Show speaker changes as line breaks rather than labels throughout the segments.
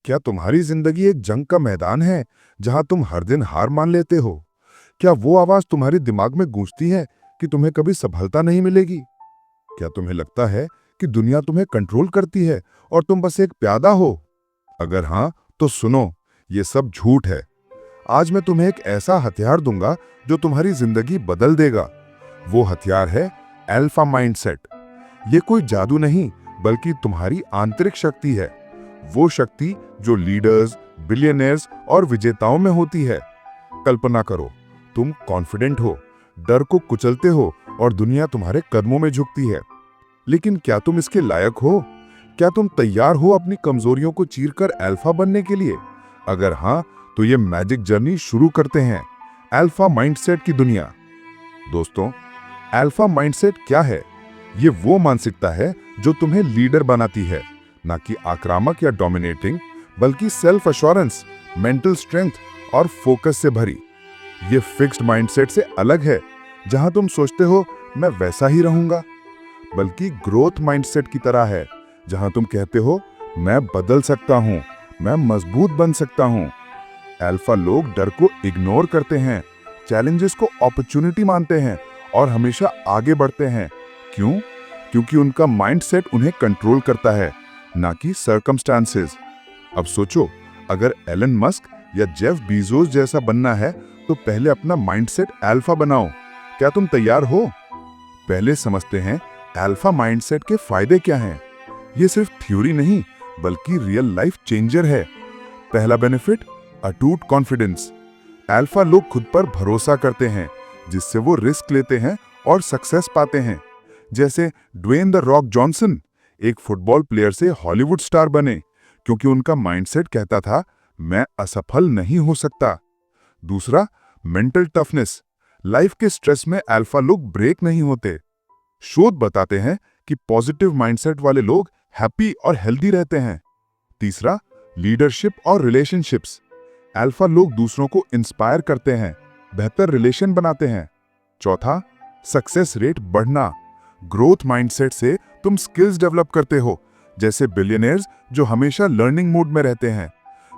क्या तुम्हारी जिंदगी एक जंग का मैदान है जहां तुम हर दिन हार मान लेते हो? क्या वो आवाज तुम्हारे दिमाग में गूंजती है कि तुम्हें कभी सफलता नहीं मिलेगी? क्या तुम्हें लगता है कि दुनिया तुम्हें कंट्रोल करती है और तुम बस एक प्यादा हो? अगर हाँ, तो सुनो, ये सब झूठ है। आज मैं तुम्हें एक ऐसा हथियार दूंगा जो तुम्हारी जिंदगी बदल देगा। वो हथियार है अल्फा माइंडसेट। ये कोई जादू नहीं, बल्कि तुम्हारी आंतरिक शक्ति है। वो शक्ति जो लीडर्स, बिलियनियर्स और विजेताओं में होती है। कल्पना करो, तुम कॉन्फिडेंट हो, डर को कुचलते हो और दुनिया तुम्हारे कदमों में झुकती है। लेकिन क्या तुम इसके लायक हो? क्या तुम तैयार हो अपनी कमजोरियों को चीरकर अल्फा बनने के लिए? अगर हाँ, तो ये मैजिक जर्नी शुरू करते हैं। अल्फा माइंडसेट की दुनिया। दोस्तों, अल्फा माइंडसेट क्या है? ये वो मानसिकता है जो तुम्हें लीडर बनाती है, ना कि आक्रामक या डोमिनेटिंग, बल्कि सेल्फ एश्योरेंस, मेंटल स्ट्रेंथ और फोकस से भरी। ये फिक्स्ड माइंडसेट से अलग है, जहां तुम सोचते हो मैं वैसा ही रहूंगा, बल्कि ग्रोथ माइंडसेट की तरह है, जहां तुम कहते हो मैं बदल सकता हूं, मैं मजबूत बन सकता हूं। अल्फा लोग डर को इग्नोर करते हैं, चैलेंजेस को अपॉर्चुनिटी मानते हैं और हमेशा आगे बढ़ते हैं। क्यों? क्योंकि उनका माइंडसेट उन्हें कंट्रोल करता है, ना कि सर्कमस्टांसेस। अब सोचो, अगर एलन मस्क या जेफ बीजोस जैसा बनना है, तो पहले अपना माइंडसेट अल्फा बनाओ। क्या तुम तैयार हो? पहले समझते हैं अल्फा माइंडसेट के फायदे क्या हैं। ये सिर्फ थ्योरी नहीं, बल्कि रियल लाइफ चेंजर है। पहला बेनिफिट, अटूट कॉन्फिडेंस। अल्फा लोग खुद पर भरोसा करते हैं, जिससे वो रिस्क लेते हैं और सक्सेस पाते हैं। जैसे ड्वेन द रॉक जॉनसन एक फुटबॉल प्लेयर से हॉलीवुड स्टार बने, क्योंकि उनका माइंडसेट कहता था मैं असफल नहीं हो सकता। दूसरा, मेंटल टफनेस। लाइफ के स्ट्रेस में अल्फा लोग ब्रेक नहीं होते। शोध बताते हैं कि पॉजिटिव माइंडसेट वाले लोग हैप्पी और हेल्दी रहते हैं। तीसरा, लीडरशिप और रिलेशनशिप्स। अल्फा लोग दूसरों को इंस्पायर करते हैं, बेहतर रिलेशन बनाते हैं। चौथा, सक्सेस रेट बढ़ना। ग्रोथ माइंडसेट से तुम स्किल्स डेवलप करते हो, जैसे बिलियनियर्स जो हमेशा लर्निंग मोड में रहते हैं।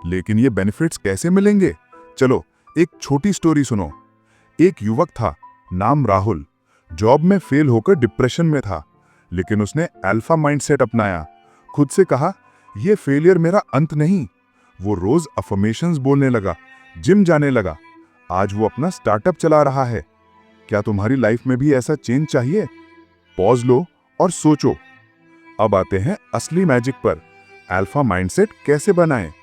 लेकिन ये बेनिफिट्स कैसे मिलेंगे? चलो, एक छोटी स्टोरी सुनो। एक युवक था, नाम राहुल। जॉब में फेल होकर डिप्रेशन में था, लेकिन उसने अल्फा माइंडसेट अपनाया। खुद से कहा, यह फेलियर मेरा अंत नहीं। वो रोज अफर्मेशंस बोलने लगा, जिम जाने लगा। आज वो अपना स्टार्टअप चला रहा है। क्या तुम्हारी लाइफ में भी ऐसा चेंज चाहिए? पॉज लो और सोचो। अब आते हैं असली मैजिक पर। अल्फा माइंडसेट कैसे बनाएं?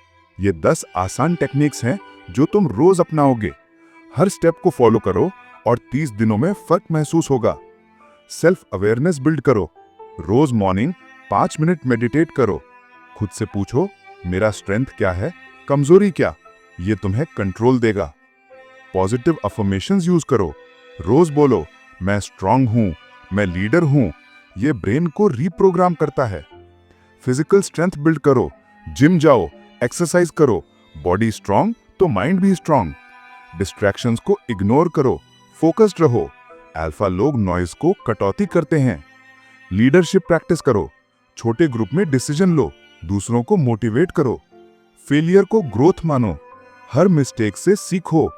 ये 10 आसान टेक्निक्स हैं जो तुम रोज अपनाओगे। हर स्टेप को फॉलो करो और 30 दिनों में फर्क महसूस होगा। सेल्फ अवेयरनेस बिल्ड करो। रोज मॉर्निंग 5 मिनट मेडिटेट करो। खुद से पूछो, मेरा स्ट्रेंथ क्या है, कमजोरी क्या? ये तुम्हें कंट्रोल देगा। पॉजिटिव अफर्मेशंस यूज करो। रोज बोलो, मैं स्ट्रांग हूं, मैं लीडर हूं। ये ब्रेन को रीप्रोग्राम करता है। फिजिकल स्ट्रेंथ बिल्ड करो। जिम जाओ, एक्सरसाइज करो। बॉडी स्ट्रांग तो माइंड भी स्ट्रांग। डिस्ट्रैक्शंस को इग्नोर करो, फोकस्ड रहो। अल्फा लोग नॉइज को कटौती करते हैं। लीडरशिप प्रैक्टिस करो। छोटे ग्रुप में डिसीजन लो, दूसरों को मोटिवेट करो। फेलियर को ग्रोथ मानो, हर मिस्टेक से सीखो।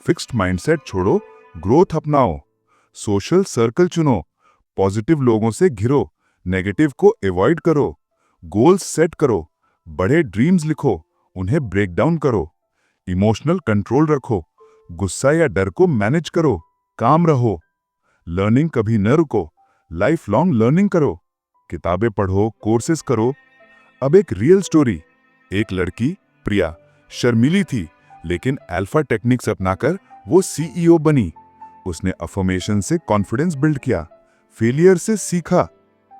फिक्स्ड माइंडसेट छोड़ो, ग्रोथ अपनाओ। सोशल सर्कल चुनो, पॉजिटिव लोगों से घिरो, नेगेटिव को अवॉइड करो। गोल्स सेट करो, बड़े ड्रीम्स लिखो, उन्हें ब्रेक डाउन करो। इमोशनल कंट्रोल रखो, गुस्सा या डर को मैनेज करो। काम रहो, लर्निंग कभी न रुको, लाइफ लॉन्ग लर्निंग करो। किताबें पढ़ो, कोर्सेज करो। अब एक रियल स्टोरी। एक लड़की, प्रिया, शर्मीली थी, लेकिन अल्फा टेक्निक्स अपनाकर वो सीईओ बनी। उसने अफर्मेशन से कॉन्फिडेंस बिल्ड किया, फेलियर से सीखा।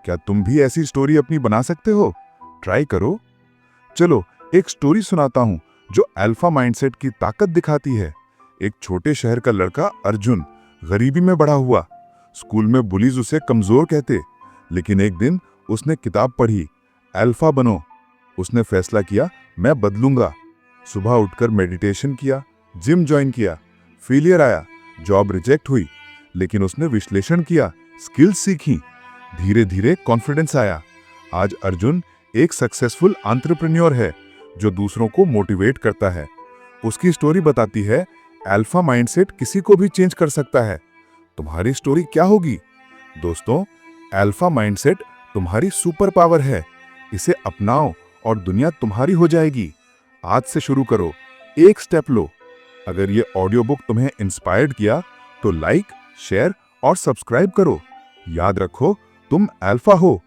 क्या तुम भी ऐसी स्टोरी अपनी बना सकते हो? ट्राई करो। चलो, एक स्टोरी सुनाता हूं जो अल्फा माइंडसेट की ताकत दिखाती है। एक छोटे शहर का लड़का अर्जुन गरीबी में बड़ा हुआ। स्कूल में बुलीज उसे कमजोर कहते, लेकिन एक दिन उसने किताब पढ़ी, अल्फा बनो। उसने फैसला किया, मैं बदलूंगा। सुबह उठकर मेडिटेशन किया, जिम ज्वाइन किया। फेलियर आया, जॉब रिजेक्ट हुई, लेकिन उसने विश्लेषण किया, स्किल्स सीखी। धीरे धीरे कॉन्फिडेंस आया। आज अर्जुन एक सक्सेसफुल एंटरप्रेन्योर है, जो दूसरों को मोटिवेट करता है। उसकी स्टोरी बताती है अल्फा माइंडसेट किसी को भी चेंज कर सकता है। तुम्हारी स्टोरी क्या होगी? दोस्तों, अल्फा माइंडसेट तुम्हारी सुपर पावर है। इसे अपनाओ और दुनिया तुम्हारी हो जाएगी। आज से शुरू करो, एक स्टेप लो। अगर ये ऑडियो बुक तुम्हें इंस्पायर्ड किया तो लाइक, शेयर और सब्सक्राइब करो। याद रखो, तुम अल्फा हो